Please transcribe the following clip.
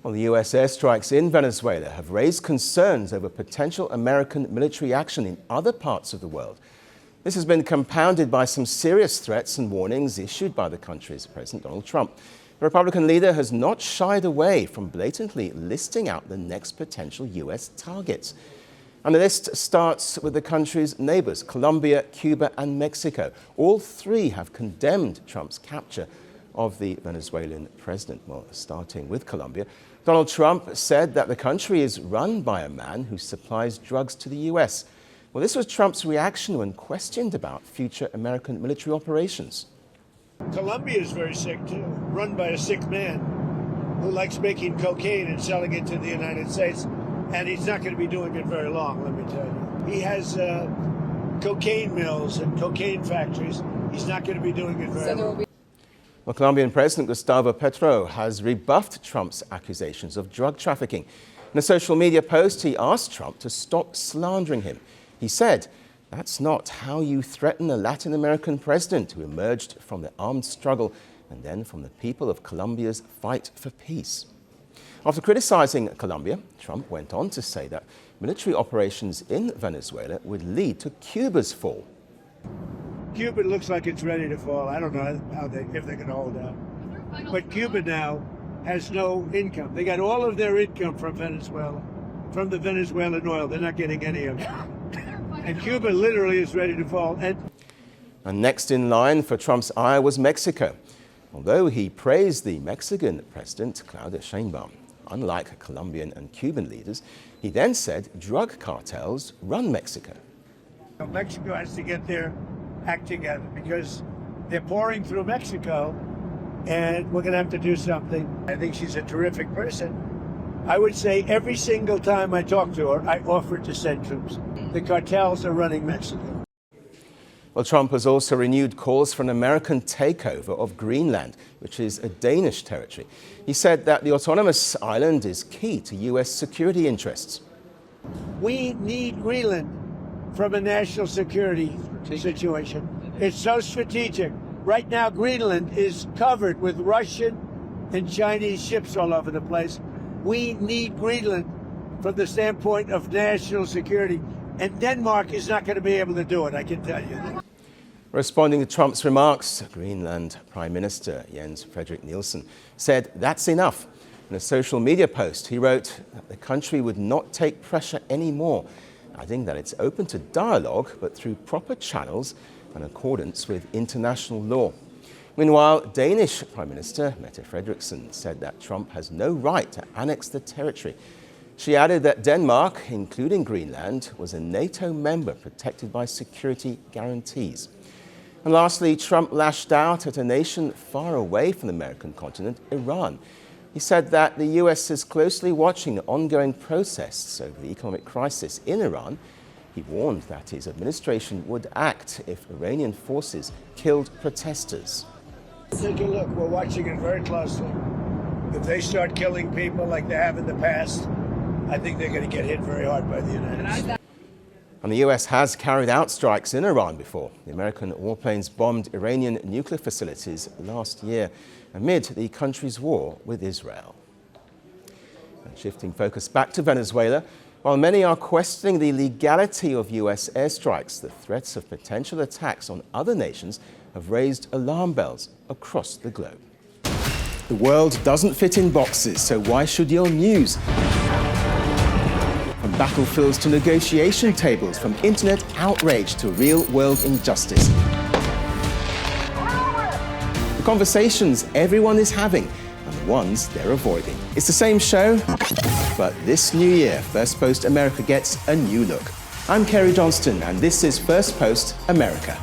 Well, the U.S. airstrikes in Venezuela have raised concerns over potential American military action in other parts of the world. This has been compounded by some serious threats and warnings issued by the country's President Donald Trump. The Republican leader has not shied away from blatantly listing out the next potential U.S. targets. And the list starts with the country's neighbors, Colombia, Cuba and Mexico. All three have condemned Trump's capture of the Venezuelan president. Well, starting with Colombia, Donald Trump said that the country is run by a man who supplies drugs to the U.S. Well, this was Trump's reaction when questioned about future American military operations. Colombia is very sick, too, run by a sick man who likes making cocaine and selling it to the United States. And he's not going to be doing it very long, let me tell you. He has cocaine mills and cocaine factories. He's not going to be doing it very long. Well, Colombian President Gustavo Petro has rebuffed Trump's accusations of drug trafficking. In a social media post, he asked Trump to stop slandering him. He said, "That's not how you threaten a Latin American president who emerged from the armed struggle and then from the people of Colombia's fight for peace." After criticizing Colombia, Trump went on to say that military operations in Venezuela would lead to Cuba's fall. Cuba looks like it's ready to fall. I don't know if they can hold out. But Cuba now has no income. They got all of their income from Venezuela, from the Venezuelan oil. They're not getting any of it. And Cuba literally is ready to fall. And next in line for Trump's ire was Mexico. Although he praised the Mexican president, Claudia Sheinbaum, unlike Colombian and Cuban leaders, he then said drug cartels run Mexico. Mexico has to get their act together because they're pouring through Mexico and we're going to have to do something. I think she's a terrific person. I would say every single time I talk to her, I offer to send troops. The cartels are running Mexico. Well, Trump has also renewed calls for an American takeover of Greenland, which is a Danish territory. He said that the autonomous island is key to U.S. security interests. We need Greenland from a national security situation. It's so strategic. Right now, Greenland is covered with Russian and Chinese ships all over the place. We need Greenland from the standpoint of national security. And Denmark is not going to be able to do it, I can tell you that. Responding to Trump's remarks, Greenland Prime Minister Jens Frederik Nielsen said that's enough. In a social media post, he wrote that the country would not take pressure anymore, adding that it's open to dialogue, but through proper channels in accordance with international law. Meanwhile, Danish Prime Minister Mette Frederiksen said that Trump has no right to annex the territory. She added that Denmark, including Greenland, was a NATO member protected by security guarantees. And lastly, Trump lashed out at a nation far away from the American continent, Iran. He said that the U.S. is closely watching the ongoing protests over the economic crisis in Iran. He warned that his administration would act if Iranian forces killed protesters. Take a look. We're watching it very closely. If they start killing people like they have in the past, I think they're going to get hit very hard by the United States. And the U.S. has carried out strikes in Iran before. The American warplanes bombed Iranian nuclear facilities last year amid the country's war with Israel. And shifting focus back to Venezuela, while many are questioning the legality of U.S. airstrikes, the threats of potential attacks on other nations have raised alarm bells across the globe. The world doesn't fit in boxes, so why should your news? From battlefields to negotiation tables, from internet outrage to real-world injustice. The conversations everyone is having and the ones they're avoiding. It's the same show, but this new year, Firstpost America gets a new look. I'm Kerry Johnston, and this is Firstpost America.